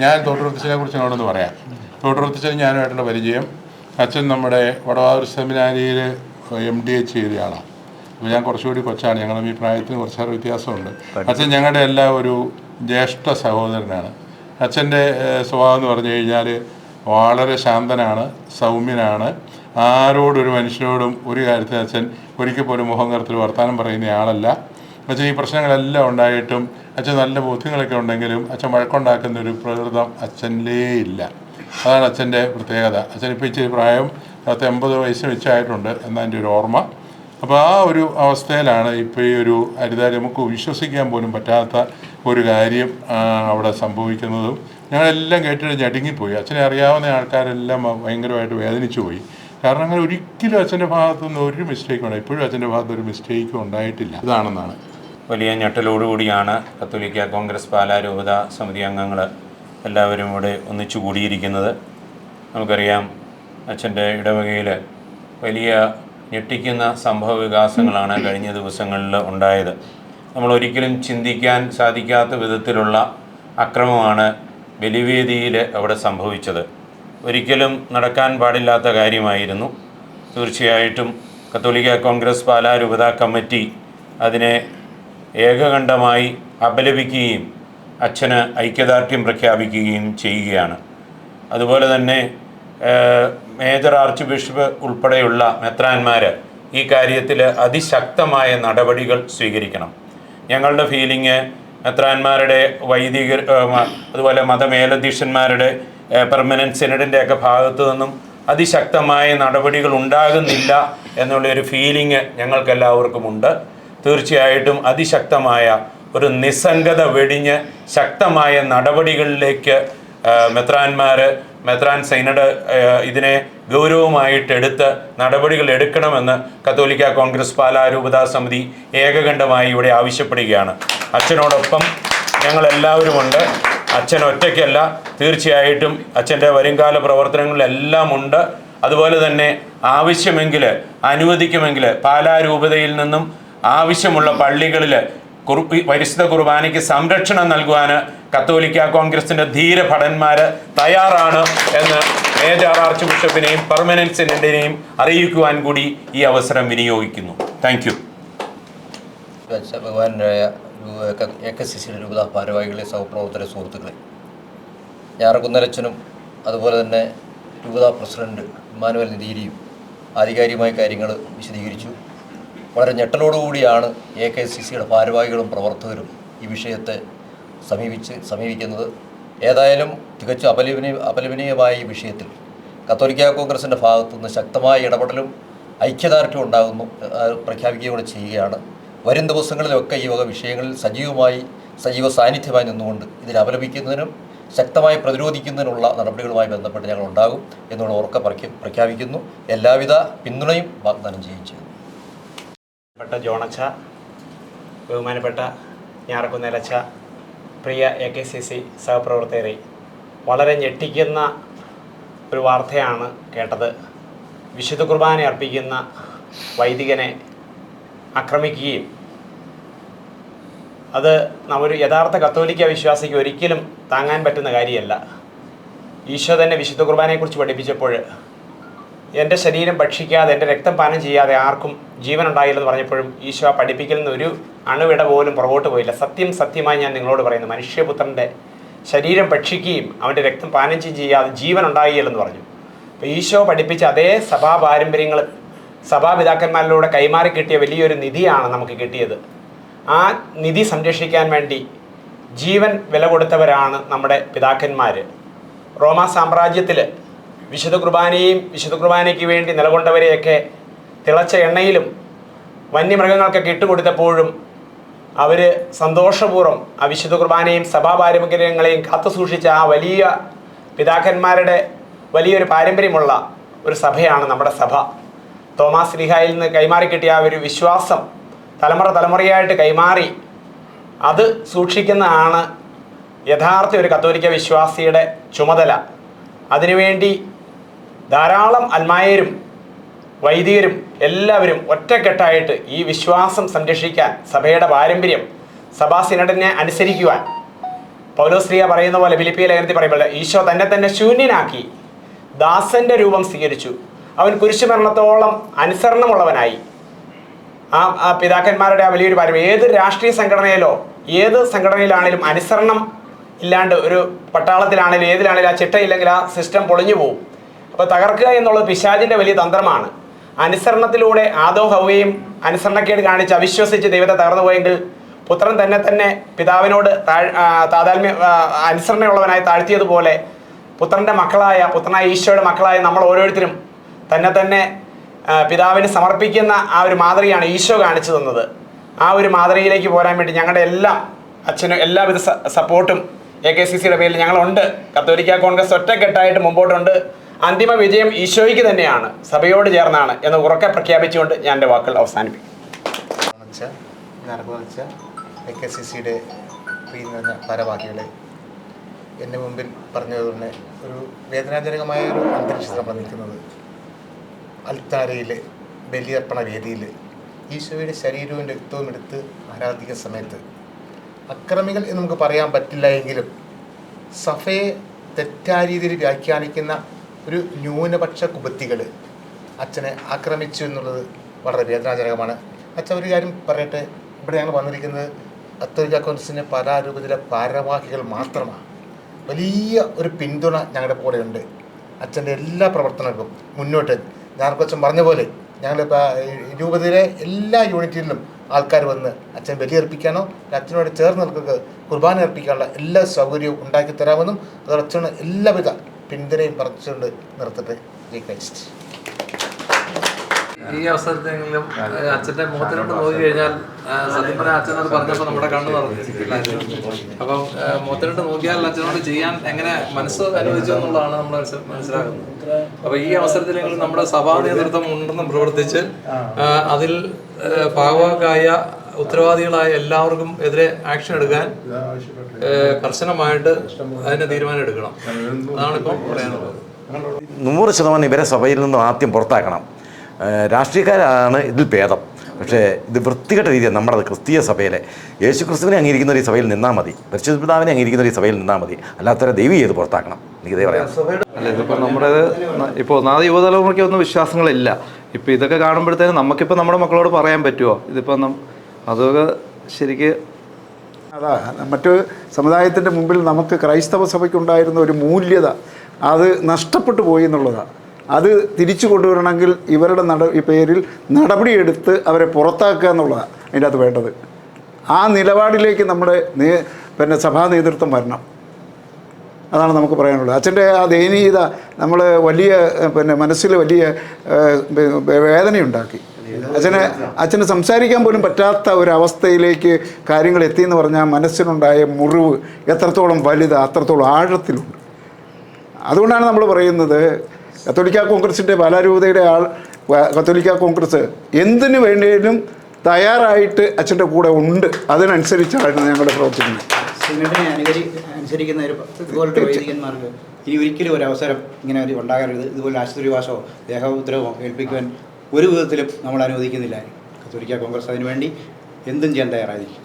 ഞാൻ തോട്ടുറത്തിച്ചനെ കുറിച്ച് എന്നോടൊന്ന് പറയാം. തോട്ടുറത്തിച്ചൻ ഞാനുമായിട്ടുള്ള പരിചയം, അച്ഛൻ നമ്മുടെ വടവാതൂർ സെമിനാരിയിൽ MDA ചെയ്തയാളാണ്. അപ്പോൾ ഞാൻ കുറച്ചുകൂടി കൊച്ചാണ്, ഞങ്ങൾ ഈ പ്രായത്തിന് കുറച്ചേറെ വ്യത്യാസമുണ്ട്. അച്ഛൻ ഞങ്ങളുടെ എല്ലാ ഒരു ജ്യേഷ്ഠ സഹോദരനാണ്. അച്ഛൻ്റെ സ്വഭാവം എന്ന് പറഞ്ഞു കഴിഞ്ഞാൽ വളരെ ശാന്തനാണ്, സൗമ്യനാണ്. ആരോടൊരു മനുഷ്യനോടും ഒരു കാര്യത്തിൽ അച്ഛൻ ഒരിക്കൽ പോലും മുഖം കറുത്തിൽ വർത്തമാനം പറയുന്ന ആളല്ല. അച്ഛൻ ഈ പ്രശ്നങ്ങളെല്ലാം ഉണ്ടായിട്ടും അച്ഛൻ നല്ല ബോധ്യങ്ങളൊക്കെ ഉണ്ടെങ്കിലും അച്ഛൻ വഴക്കുണ്ടാക്കുന്ന ഒരു പ്രകൃതം അച്ഛനിലേ ഇല്ല. അതാണ് അച്ഛൻ്റെ പ്രത്യേകത. അച്ഛനിപ്പോൾ ഇച്ചിരി പ്രായം 80 വയസ്സിന് വെച്ചായിട്ടുണ്ട് എന്നാണ് എൻ്റെ ഒരു ഓർമ്മ. അപ്പോൾ ആ ഒരു അവസ്ഥയിലാണ് ഇപ്പോൾ ഈ ഒരു ഹരിതാരി നമുക്ക് വിശ്വസിക്കാൻ പോലും പറ്റാത്ത ഒരു കാര്യം അവിടെ സംഭവിക്കുന്നതും ഞങ്ങളെല്ലാം കേട്ടിട്ട് ഞടുങ്ങിപ്പോയി. അച്ഛനെ അറിയാവുന്ന ആൾക്കാരെല്ലാം ഭയങ്കരമായിട്ട് വേദനിച്ചു പോയി. കാരണം അങ്ങനെ ഒരിക്കലും അച്ഛൻ്റെ ഭാഗത്തുനിന്ന് ഒരു മിസ്റ്റേക്കും ഉണ്ടായി, ഇപ്പോഴും അച്ഛൻ്റെ ഭാഗത്ത് ഒരു മിസ്റ്റേക്കും ഉണ്ടായിട്ടില്ല. ഇതാണെന്നാണ്. വലിയ ഞെട്ടലോടുകൂടിയാണ് കത്തോലിക്ക കോൺഗ്രസ് പാലാ രൂപത സമിതി അംഗങ്ങൾ എല്ലാവരും ഇവിടെ ഒന്നിച്ചു കൂടിയിരിക്കുന്നത്. നമുക്കറിയാം, അച്ഛൻ്റെ ഇടവകയിൽ വലിയ ഞെട്ടിക്കുന്ന സംഭവ വികാസങ്ങളാണ് കഴിഞ്ഞ ദിവസങ്ങളിൽ ഉണ്ടായത്. നമ്മളൊരിക്കലും ചിന്തിക്കാൻ സാധിക്കാത്ത വിധത്തിലുള്ള അക്രമമാണ് ബലിവേദിയിൽ അവിടെ സംഭവിച്ചത്. ഒരിക്കലും നടക്കാൻ പാടില്ലാത്ത കാര്യമായിരുന്നു. തീർച്ചയായിട്ടും കത്തോലിക്ക കോൺഗ്രസ് പാലാ രൂപത കമ്മിറ്റി അതിനെ ഏകകണ്ഠമായി അപലപിക്കുകയും അച്ഛന് ഐക്യദാർഢ്യം പ്രഖ്യാപിക്കുകയും ചെയ്യുകയാണ്. അതുപോലെ തന്നെ മേജർ ആർച്ച് ബിഷപ്പ് ഉൾപ്പെടെയുള്ള മെത്രാന്മാർ ഈ കാര്യത്തിൽ അതിശക്തമായ നടപടികൾ സ്വീകരിക്കണം. ഞങ്ങളുടെ ഫീലിംഗ് മെത്രാന്മാരുടെ വൈദികർ അതുപോലെ മതമേലധ്യക്ഷന്മാരുടെ പെർമനൻറ്റ് സിനഡിൻ്റെയൊക്കെ ഭാഗത്തു നിന്നും അതിശക്തമായ നടപടികൾ ഉണ്ടാകുന്നില്ല എന്നുള്ളൊരു ഫീലിംഗ് ഞങ്ങൾക്കെല്ലാവർക്കുമുണ്ട്. തീർച്ചയായിട്ടും അതിശക്തമായ ഒരു നിസ്സംഗത വെടിഞ്ഞ് ശക്തമായ നടപടികളിലേക്ക് മെത്രാൻ സൈനഡ് ഇതിനെ ഗൗരവമായിട്ടെടുത്ത് നടപടികൾ എടുക്കണമെന്ന് കത്തോലിക്ക കോൺഗ്രസ് പാലാ രൂപതാ സമിതി ഏകകണ്ഠമായി ഇവിടെ ആവശ്യപ്പെടുകയാണ്. അച്ഛനോടൊപ്പം ഞങ്ങളെല്ലാവരുമുണ്ട്. അച്ഛൻ ഒറ്റയ്ക്കല്ല, തീർച്ചയായിട്ടും അച്ഛൻ്റെ വരുംകാല പ്രവർത്തനങ്ങളിലെല്ലാം ഉണ്ട്. അതുപോലെ തന്നെ ആവശ്യമെങ്കിൽ അനുവദിക്കുമെങ്കിൽ പാലാ രൂപതയിൽ നിന്നും ആവശ്യമുള്ള പള്ളികളിൽ പരിശുദ്ധ കുർബാനയ്ക്ക് സംരക്ഷണം നൽകുവാൻ കത്തോലിക്ക കോൺഗ്രസിൻ്റെ ധീരഭടന്മാർ തയ്യാറാണ് എന്ന് മേജർ ആർച്ച് ബിഷപ്പിനെയും പെർമനൻറ്റ് സിനഡിനെയും അറിയിക്കുവാൻ കൂടി ഈ അവസരം വിനിയോഗിക്കുന്നു. Thank you. ബഹുമാനായ AKCC രൂപതാ ഭാരവാഹികളെ, സഹപ്രവർത്തക സുഹൃത്തുക്കളെ, ഞാറക്കുന്നരച്ചനും അതുപോലെ തന്നെ രൂപതാ പ്രസിഡന്റ് ഇമ്മാനുവൽ നിതീരിയും ആധികാരികമായ കാര്യങ്ങൾ വിശദീകരിച്ചു. വളരെ ഞെട്ടലോടുകൂടിയാണ് AKCCയുടെ ഭാരവാഹികളും പ്രവർത്തകരും ഈ വിഷയത്തെ സമീപിക്കുന്നത്. ഏതായാലും തികച്ചും അപലപനീയമായ ഈ വിഷയത്തിൽ കത്തോലിക്ക കോൺഗ്രസിൻ്റെ ഭാഗത്തുനിന്ന് ശക്തമായ ഇടപെടലും ഐക്യദാർഢ്യം ഉണ്ടാകുന്നു പ്രഖ്യാപിക്കുകയും കൂടെ ചെയ്യുകയാണ്. വരും ദിവസങ്ങളിലൊക്കെ ഈ വക വിഷയങ്ങളിൽ സജീവ സാന്നിധ്യമായി നിന്നുകൊണ്ട് ഇതിൽ അപലപിക്കുന്നതിനും ശക്തമായി പ്രതിരോധിക്കുന്നതിനുള്ള നടപടികളുമായി ബന്ധപ്പെട്ട് ഞങ്ങൾ ഉണ്ടാകും എന്നുള്ള ഉറക്കെ പ്രഖ്യാപിക്കുന്നു. എല്ലാവിധ പിന്തുണയും വാഗ്ദാനം ചെയ്യുന്നു. ബഹുമാനപ്പെട്ട ജോണച്ച, ബഹുമാനപ്പെട്ട ഞാറക്കുന്നേലച്ച, പ്രിയ AKCC സഹപ്രവർത്തകരെ, വളരെ ഞെട്ടിക്കുന്ന ഒരു വാർത്തയാണ് കേട്ടത്. വിശുദ്ധ കുർബാന അർപ്പിക്കുന്ന വൈദികനെ ആക്രമിക്കുകയും അത് ഒരു യഥാർത്ഥ കത്തോലിക്ക വിശ്വാസിക്ക് ഒരിക്കലും താങ്ങാൻ പറ്റുന്ന കാര്യമല്ല. ഈശോ തന്നെ വിശുദ്ധ കുർബാനയെക്കുറിച്ച് പഠിപ്പിച്ചപ്പോൾ എൻ്റെ ശരീരം ഭക്ഷിക്കാതെ എൻ്റെ രക്തം പാനം ചെയ്യാതെ ആർക്കും ജീവൻ ഉണ്ടായില്ലെന്ന് പറഞ്ഞപ്പോഴും ഈശോ പഠിപ്പിക്കൽ നിന്ന് ഒരു അണുവിട പോലും പുറകോട്ട് പോയില്ല. സത്യമായി ഞാൻ നിങ്ങളോട് പറയുന്നു, മനുഷ്യപുത്രൻ്റെ ശരീരം ഭക്ഷിക്കുകയും അവൻ്റെ രക്തം പാനം ചെയ്യാതെ ജീവൻ ഉണ്ടായില്ലെന്ന് പറഞ്ഞു. അപ്പോൾ ഈശോ പഠിപ്പിച്ച അതേ സഭാ പാരമ്പര്യങ്ങൾ സഭാപിതാക്കന്മാരിലൂടെ കൈമാറി കിട്ടിയ വലിയൊരു നിധിയാണ് നമുക്ക് കിട്ടിയത്. ആ നിധി സംരക്ഷിക്കാൻ വേണ്ടി ജീവൻ വില കൊടുത്തവരാണ് നമ്മുടെ പിതാക്കന്മാർ. റോമാ സാമ്രാജ്യത്തിൽ വിശുദ്ധ കുർബാനയും വിശുദ്ധ കുർബാനയ്ക്ക് വേണ്ടി നിലകൊണ്ടവരെയൊക്കെ തിളച്ച എണ്ണയിലും വന്യമൃഗങ്ങൾക്കൊക്കെ ഇട്ടുകൊടുത്തപ്പോഴും അവർ സന്തോഷപൂർവ്വം ആ വിശുദ്ധ കുർബാനയും സഭാപാരമ്പര്യങ്ങളെയും കാത്തു സൂക്ഷിച്ച ആ വലിയ പിതാക്കന്മാരുടെ വലിയൊരു പാരമ്പര്യമുള്ള ഒരു സഭയാണ് നമ്മുടെ സഭ. തോമാസ് ശ്ലീഹായിൽ നിന്ന് കൈമാറി കിട്ടിയ ആ ഒരു വിശ്വാസം തലമുറയായിട്ട് കൈമാറി അത് സൂക്ഷിക്കുന്നതാണ് യഥാർത്ഥ ഒരു കത്തോലിക്ക വിശ്വാസിയുടെ ചുമതല. അതിനുവേണ്ടി ധാരാളം അൽമായരും വൈദികരും എല്ലാവരും ഒറ്റക്കെട്ടായിട്ട് ഈ വിശ്വാസം സംരക്ഷിക്കാൻ, സഭയുടെ പാരമ്പര്യം സഭാ സിനഡിനെ അനുസരിക്കുവാൻ പൗലോസ്ലീഹ പറയുന്ന പോലെ ഫിലിപ്പിയ ലേഖനത്തിൽ പറയുമ്പോൾ ഈശോ തന്നെ തന്നെ ശൂന്യനാക്കി ദാസന്റെ രൂപം സ്വീകരിച്ചു. അവൻ കുരിശുമരണത്തോളം അനുസരണമുള്ളവനായി. ആ പിതാക്കന്മാരുടെ ആ വലിയൊരു പാരം ഏത് രാഷ്ട്രീയ സംഘടനയിലോ ഏത് സംഘടനയിലാണെങ്കിലും അനുസരണം ഇല്ലാണ്ട്, ഒരു പട്ടാളത്തിലാണെങ്കിലും ഏതിലാണെങ്കിലും ആ ചിട്ടയില്ലെങ്കിൽ ആ സിസ്റ്റം പൊളിഞ്ഞു പോകും. അപ്പോൾ തകർക്കുക എന്നുള്ളത് പിശാചിൻ്റെ വലിയ തന്ത്രമാണ്. അനുസരണത്തിലൂടെ ആദവും ഹവ്വയും അനുസരണക്കേട് കാണിച്ച് അവിശ്വസിച്ച് ദൈവത്തെ തകർന്നു പോയെങ്കിൽ പുത്രൻ തന്നെ പിതാവിനോട് അനുസരണയുള്ളവനായി താഴ്ത്തിയതുപോലെ പുത്രനായ ഈശോയുടെ മക്കളായ നമ്മൾ ഓരോരുത്തരും തന്നെ പിതാവിന് സമർപ്പിക്കുന്ന ആ ഒരു മാതൃകയാണ് ഈശോ കാണിച്ചു തന്നത്. ആ ഒരു മാതൃകയിലേക്ക് പോരാൻ വേണ്ടി ഞങ്ങളുടെ അച്ഛനും എല്ലാവിധ സപ്പോർട്ടും AKCCയുടെ പേരിൽ ഞങ്ങളുണ്ട്. കത്തോലിക്ക കോൺഗ്രസ് ഒറ്റക്കെട്ടായിട്ട് മുമ്പോട്ടുണ്ട്. അന്തിമ വിജയം ഈശോയ്ക്ക് തന്നെയാണ്, സഭയോട് ചേർന്നാണ് എന്ന് ഉറക്കെ പ്രഖ്യാപിച്ചുകൊണ്ട് ഞാൻ എൻ്റെ വാക്കുകൾ അവസാനിപ്പിക്കും. AKCCയുടെ പ്രിയ ഭാരവാഹികളെ, എൻ്റെ മുമ്പിൽ പറഞ്ഞതുകൊണ്ട് ഒരു വേദനാജനകമായ ഒരു അന്തരീക്ഷത്തിൽ നമ്മൾ നിൽക്കുന്നത്. അൽത്താരയിൽ ബലിയർപ്പണ വേദിയിൽ ഈശോയുടെ ശരീരവും രക്തവും എടുത്ത് ആരാധിക്കുന്ന സമയത്ത് അക്രമികൾ എന്ന് നമുക്ക് പറയാൻ പറ്റില്ല എങ്കിലും സഭയെ തെറ്റായ രീതിയിൽ വ്യാഖ്യാനിക്കുന്ന ഒരു ന്യൂനപക്ഷ കുബത്തികൾ അച്ഛനെ ആക്രമിച്ചു എന്നുള്ളത് വളരെ വേദനാജനകമാണ്. അച്ഛൻ ഒരു കാര്യം പറയട്ടെ, ഇവിടെ ഞങ്ങൾ വന്നിരിക്കുന്നത് കത്തോലിക്ക കോൺഗ്രസിൻ്റെ പല രൂപത്തിലെ ഭാരവാഹികൾ മാത്രമാണ്. വലിയ ഒരു പിന്തുണ ഞങ്ങളുടെ കൂടെയുണ്ട്. അച്ഛൻ്റെ എല്ലാ പ്രവർത്തനങ്ങൾക്കും മുന്നോട്ട് ഞാർക്കൊച്ചൻ പറഞ്ഞ പോലെ ഞങ്ങൾ രൂപതയിലെ എല്ലാ യൂണിറ്റിലും ആൾക്കാർ വന്ന് അച്ഛൻ ബലിയർപ്പിക്കാനോ അച്ഛനോട് ചേർന്ന് നിൽക്കുക കുർബാന അർപ്പിക്കാനുള്ള എല്ലാ സൗകര്യവും ഉണ്ടാക്കി തരാമെന്നും അതോടെ അച്ഛന് എല്ലാവിധ പിന്തുണയും പറിച്ചുകൊണ്ട് നിർത്തട്ടെ. ജയ് ക്രൈസ്റ്റ്. ഈ അവസരത്തെങ്കിലും അച്ഛൻ്റെ മുഖത്തിലോട്ട് നോക്കി കഴിഞ്ഞാൽ സത്യം പറഞ്ഞാൽ അച്ഛനത് പറഞ്ഞപ്പോൾ നമ്മുടെ കണ്ണ് നിറഞ്ഞിട്ടില്ലായിരുന്നു. അപ്പം മുഖത്തിലോട്ട് നോക്കിയാൽ അച്ഛനോട് ചെയ്യാൻ എങ്ങനെ മനസ്സ് അനുവദിച്ചു എന്നുള്ളതാണ് നമ്മൾ മനസ്സിലാക്കുന്നത്. അപ്പോൾ ഈ അവസരത്തിലെങ്കിലും നമ്മുടെ സഭാ നേതൃത്വം ഉണ്ടെന്ന് പ്രവർത്തിച്ച് അതിൽ ഭാഗവാക്കായ ഉത്തരവാദികളായ എല്ലാവർക്കും എതിരെ ആക്ഷൻ എടുക്കാൻ കർശനമായിട്ട് അതിന് തീരുമാനം എടുക്കണം. അതാണിപ്പം പറയാനുള്ളത്. 100% ഇവരെ സഭയിൽ നിന്നും ആദ്യം പുറത്താക്കണം. രാഷ്ട്രീയക്കാരാണ് ഇതിൽ ഭേദം. പക്ഷേ ഇത് വൃത്തികെട്ട രീതിയാണ്. നമ്മുടെ ക്രിസ്തീയ സഭയിലെ യേശു ക്രിസ്തുവിനെ അംഗീകരിക്കുന്ന ഒരു സഭയിൽ നിന്നാൽ മതി, പരിശുദ്ധ പിതാവിനെ അംഗീകരിക്കുന്ന ഒരു സഭയിൽ നിന്നാൽ മതി. അല്ലാത്തവരെ ദൈവം ചെയ്ത് പുറത്താക്കണം. എനിക്കിതേ പറയാം. അല്ല, ഇതിപ്പോൾ നമ്മുടെ ഇപ്പോൾ ഒന്നാമത് യുവതലമുറയ്ക്ക് ഒന്നും വിശ്വാസങ്ങളില്ല. ഇപ്പോൾ ഇതൊക്കെ കാണുമ്പോഴത്തേനും നമുക്കിപ്പോൾ നമ്മുടെ മക്കളോട് പറയാൻ പറ്റുമോ? ഇതിപ്പോൾ അതൊക്കെ ശരിക്ക് അതാ മറ്റു സമുദായത്തിൻ്റെ മുമ്പിൽ നമുക്ക് ക്രൈസ്തവ സഭയ്ക്കുണ്ടായിരുന്ന ഒരു മൂല്യത അത് നഷ്ടപ്പെട്ടു പോയി എന്നുള്ളതാണ്. അത് തിരിച്ചു കൊണ്ടുവരണമെങ്കിൽ ഇവരുടെ പേരിൽ നടപടിയെടുത്ത് അവരെ പുറത്താക്കുക എന്നുള്ളതാണ് അതിൻ്റെ അകത്ത് വേണ്ടത്. ആ നിലപാടിലേക്ക് നമ്മുടെ സഭാ നേതൃത്വം വരണം. അതാണ് നമുക്ക് പറയാനുള്ളത്. അച്ഛൻ്റെ ആ ദയനീയത നമ്മൾ വലിയ മനസ്സിൽ വലിയ വേദനയുണ്ടാക്കി. അച്ഛന് സംസാരിക്കാൻ പോലും പറ്റാത്ത ഒരവസ്ഥയിലേക്ക് കാര്യങ്ങൾ എത്തിയെന്ന് പറഞ്ഞാൽ മനസ്സിനുണ്ടായ മുറിവ് എത്രത്തോളം വലുതാണ്, അത്രത്തോളം ആഴത്തിലുണ്ട്. അതുകൊണ്ടാണ് നമ്മൾ പറയുന്നത് കത്തോലിക്ക കോൺഗ്രസിൻ്റെ പാലാരൂപതയുടെ കത്തോലിക്ക കോൺഗ്രസ് എന്തിനു വേണ്ടിയാലും തയ്യാറായിട്ട് അച്ഛൻ്റെ കൂടെ ഉണ്ട്. അതിനനുസരിച്ചാണ് ഞങ്ങൾ പ്രവർത്തിക്കുന്നത്. സിനഡിനെ അനുസരിക്കുന്ന ഇതുപോലത്തെ വൈദികന്മാർക്ക് ഇനി ഒരിക്കലും ഒരു അവസരം ഇങ്ങനെ ഒരു ഉണ്ടാകരുത്. ഇതുപോലെ ആശുപത്രിവാസമോ ദേഹോപദ്രവമോ ഏൽപ്പിക്കുവാൻ ഒരു വിധത്തിലും നമ്മൾ അനുവദിക്കുന്നില്ല. കത്തോലിക്ക കോൺഗ്രസ് അതിനുവേണ്ടി എന്തും ചെയ്യാൻ തയ്യാറായിരിക്കും.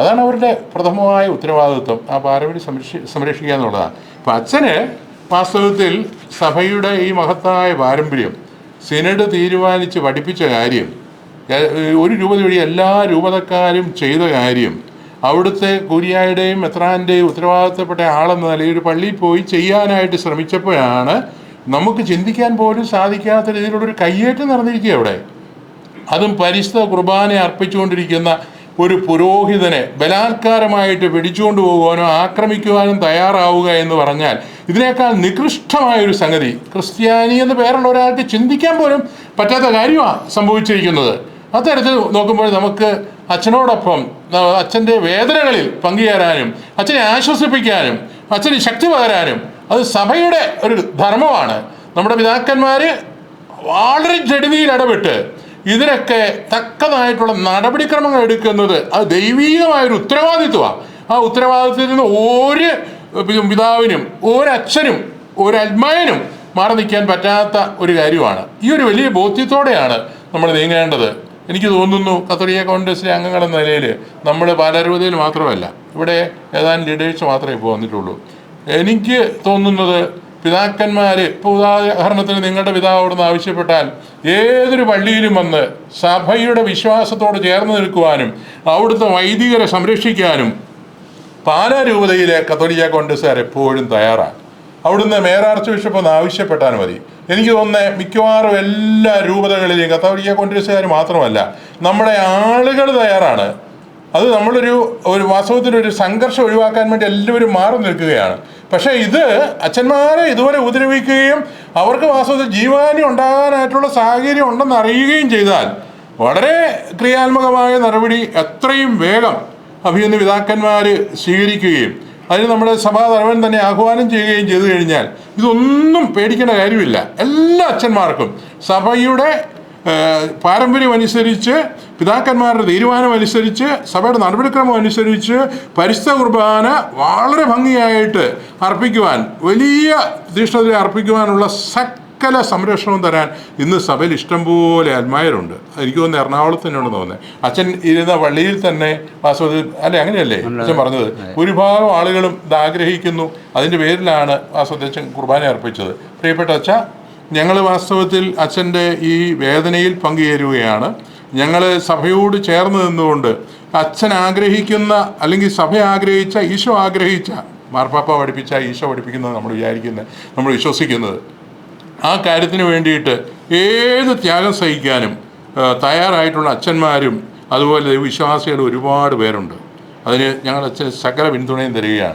അതാണ് അവരുടെ പ്രഥമമായ ഉത്തരവാദിത്വം. ആ പാരമ്പര്യം സംരക്ഷിക്കുക എന്നുള്ളതാണ്. അപ്പം അച്ഛന് വാസ്തവത്തിൽ സഭയുടെ ഈ മഹത്തായ പാരമ്പര്യം സിനഡ് തീരുമാനിച്ച് പഠിപ്പിച്ച കാര്യം, ഒരു രൂപത വഴി എല്ലാ രൂപതക്കാരും ചെയ്ത കാര്യം, അവിടുത്തെ കുരിയായുടെയും മെത്രാൻ്റെയും ഉത്തരവാദിത്തപ്പെട്ട ആളെന്ന നിലയിൽ ഒരു പള്ളിയിൽ പോയി ചെയ്യാനായിട്ട് ശ്രമിച്ചപ്പോഴാണ് നമുക്ക് ചിന്തിക്കാൻ പോലും സാധിക്കാത്ത രീതിയിലുള്ളൊരു കയ്യേറ്റം നടന്നിരിക്കുക അവിടെ. അതും പരിശുദ്ധ കുർബാന അർപ്പിച്ചുകൊണ്ടിരിക്കുന്ന ഒരു പുരോഹിതനെ ബലാത്കാരമായിട്ട് പിടിച്ചുകൊണ്ട് പോകുവാനോ ആക്രമിക്കുവാനും തയ്യാറാവുക എന്ന് പറഞ്ഞാൽ ഇതിനേക്കാൾ നികൃഷ്ടമായൊരു സംഗതി ക്രിസ്ത്യാനി എന്ന് പേരുള്ള ഒരാൾക്ക് ചിന്തിക്കാൻ പോലും പറ്റാത്ത കാര്യമാണ് സംഭവിച്ചിരിക്കുന്നത്. അത്തരത്തിൽ നോക്കുമ്പോൾ നമുക്ക് അച്ഛനോടൊപ്പം അച്ഛൻ്റെ വേദനകളിൽ പങ്കുചേരാനും അച്ഛനെ ആശ്വസിപ്പിക്കാനും അച്ഛന് ശക്തി പകരാനും അത് സഭയുടെ ഒരു ധർമ്മമാണ്. നമ്മുടെ പിതാക്കന്മാർ വളരെ ജഡിതിയിൽ ഇടപെട്ട് ഇതിനൊക്കെ തക്കതായിട്ടുള്ള നടപടിക്രമങ്ങൾ എടുക്കുന്നത് അത് ദൈവീകമായൊരു ഉത്തരവാദിത്വമാണ്. ആ ഉത്തരവാദിത്വത്തിൽ നിന്ന് ഒരു പിതാവിനും ഒരച്ഛനും ഒരൽമയനും മാറി നിൽക്കാൻ പറ്റാത്ത ഒരു കാര്യമാണ്. ഈ ഒരു വലിയ ബോധ്യത്തോടെയാണ് നമ്മൾ നീങ്ങേണ്ടത്. എനിക്ക് തോന്നുന്നു കത്തോലിക്ക കോൺഗ്രസിലെ അംഗങ്ങളെന്ന നിലയിൽ നമ്മൾ പാലാരൂപതയിൽ മാത്രമല്ല, ഇവിടെ ഏതാനും ലീഡേഴ്സ് മാത്രമേ ഇപ്പോൾ വന്നിട്ടുള്ളൂ. എനിക്ക് തോന്നുന്നത് പിതാക്കന്മാർ, ഇപ്പോൾ ഉദാഹരണത്തിന് നിങ്ങളുടെ പിതാവ് അവിടുന്ന് ആവശ്യപ്പെട്ടാൽ ഏതൊരു പള്ളിയിലും വന്ന് സഭയുടെ വിശ്വാസത്തോട് ചേർന്ന് നിൽക്കുവാനും അവിടുത്തെ വൈദികരെ സംരക്ഷിക്കാനും പാലാരൂപതയിലെ കത്തോലിക്ക കോൺഗ്രസ്സുകാർ എപ്പോഴും തയ്യാറാണ്. അവിടുന്ന് മേയർ ആർച്ച് ബിഷപ്പ് ഒന്ന് ആവശ്യപ്പെട്ടാൽ മതി. എനിക്ക് തോന്നുന്നത് മിക്കവാറും എല്ലാ രൂപതകളിലെയും കത്തോലിക്ക കോൺഗ്രസ്സുകാർ മാത്രമല്ല, നമ്മുടെ ആളുകൾ തയ്യാറാണ്. അത് നമ്മളൊരു വാസ്തവത്തിലൊരു സംഘർഷം ഒഴിവാക്കാൻ വേണ്ടി എല്ലാവരും മാറി നിൽക്കുകയാണ്. പക്ഷേ ഇത് അച്ഛന്മാരെ ഇതുവരെ ഉപദ്രവിക്കുകയും അവർക്ക് വാസ്തവത്തിൽ ജീവഹാനി ഉണ്ടാകാനായിട്ടുള്ള സാഹചര്യം ഉണ്ടെന്ന് അറിയുകയും ചെയ്താൽ വളരെ ക്രിയാത്മകമായ നടപടി എത്രയും വേഗം അഭിനന്ദ പിതാക്കന്മാർ സ്വീകരിക്കുകയും അതിന് നമ്മുടെ സഭാ തലവൻ തന്നെ ആഹ്വാനം ചെയ്യുകയും ചെയ്തു കഴിഞ്ഞാൽ ഇതൊന്നും പേടിക്കേണ്ട കാര്യമില്ല. എല്ലാ അച്ഛന്മാർക്കും സഭയുടെ പാരമ്പര്യം അനുസരിച്ച്, പിതാക്കന്മാരുടെ തീരുമാനം അനുസരിച്ച്, സഭയുടെ നടപടിക്രമം അനുസരിച്ച് പരിശുദ്ധ കുർബാന വളരെ ഭംഗിയായിട്ട് അർപ്പിക്കുവാൻ, വലിയ തീഷ്ണതയിൽ അർപ്പിക്കുവാനുള്ള സകല സംരക്ഷണവും തരാൻ ഇന്ന് സഭയിൽ ഇഷ്ടംപോലെ ആത്മായരുണ്ട്. എനിക്ക് തോന്നുന്നത് എറണാകുളത്ത് തന്നെയുണ്ടെന്ന് തോന്നുന്നത്. അച്ഛൻ ഇരുന്ന പള്ളിയിൽ തന്നെ വാസ്തവത്തിൽ അല്ലേ, അങ്ങനെയല്ലേ അച്ഛൻ പറഞ്ഞത്? ഭൂരിഭാഗം ആളുകളും ഇത് ആഗ്രഹിക്കുന്നു. അതിൻ്റെ പേരിലാണ് വാസ്തവത്തിൽ അച്ഛൻ കുർബാന അർപ്പിച്ചത്. പ്രിയപ്പെട്ട അച്ഛ, ഞങ്ങൾ വാസ്തവത്തിൽ അച്ഛൻ്റെ ഈ വേദനയിൽ പങ്കുചേരുകയാണ്. ഞങ്ങൾ സഭയോട് ചേർന്ന് നിന്നുകൊണ്ട് അച്ഛൻ ആഗ്രഹിക്കുന്ന, അല്ലെങ്കിൽ സഭ ആഗ്രഹിച്ച, ഈശോ ആഗ്രഹിച്ച, മാർപ്പാപ്പ പഠിപ്പിച്ച, ഈശോ പഠിപ്പിക്കുന്നത് നമ്മൾ വിശ്വസിക്കുന്നത്, ആ കാര്യത്തിന് വേണ്ടിയിട്ട് ഏത് ത്യാഗം സഹിക്കാനും തയ്യാറായിട്ടുള്ള അച്ഛന്മാരും അതുപോലെ വിശ്വാസികൾ ഒരുപാട് പേരുണ്ട്. അതിന് ഞങ്ങൾ അച്ഛൻ സകല പിന്തുണയും തരികയാണ്.